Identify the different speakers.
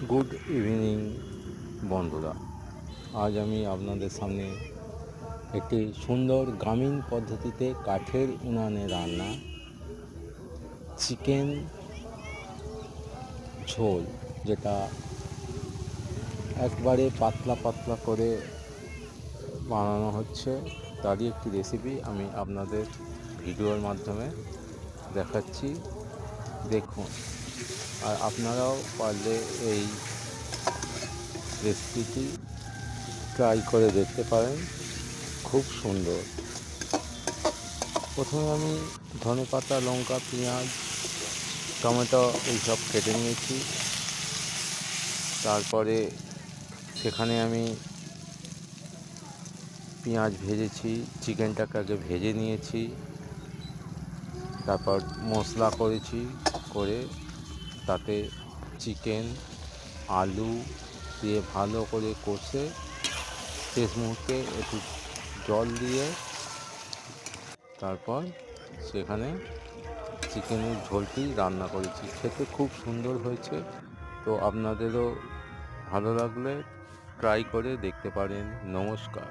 Speaker 1: Good evening বন্ধুরা। আজ আমি আপনাদের সামনে একটি সুন্দর গ্রামীণ পদ্ধতিতে কাঠের উনানে রান্না চিকেন ঝোল, যেটা একবারে পাতলা পাতলা করে বানানো হচ্ছে, তারই একটি রেসিপি আমি আপনাদের ভিডিওর মাধ্যমে দেখাচ্ছি। দেখুন, আর আপনারাও পারলে এই রেসিপিটি ট্রাই করে দেখতে পারেন, খুব সুন্দর। প্রথমে আমি ধনেপাতা, লঙ্কা, পেঁয়াজ, টমেটো এইসব কেটে নিয়েছি। তারপরে সেখানে আমি পেঁয়াজ ভেজেছি, চিকেনটাকে আগে ভেজে নিয়েছি, তারপর মশলা করেছি, করে তাতে চিকেন, আলু দিয়ে ভালো করে কষে শেষ মুহূর্তে একটু জল দিয়ে তারপর সেখানে চিকেনের ঝোলটি রান্না করেছি। খেতে খুব সুন্দর হয়েছে। তো আপনাদেরও ভালো লাগলে ট্রাই করে দেখতে পারেন। নমস্কার।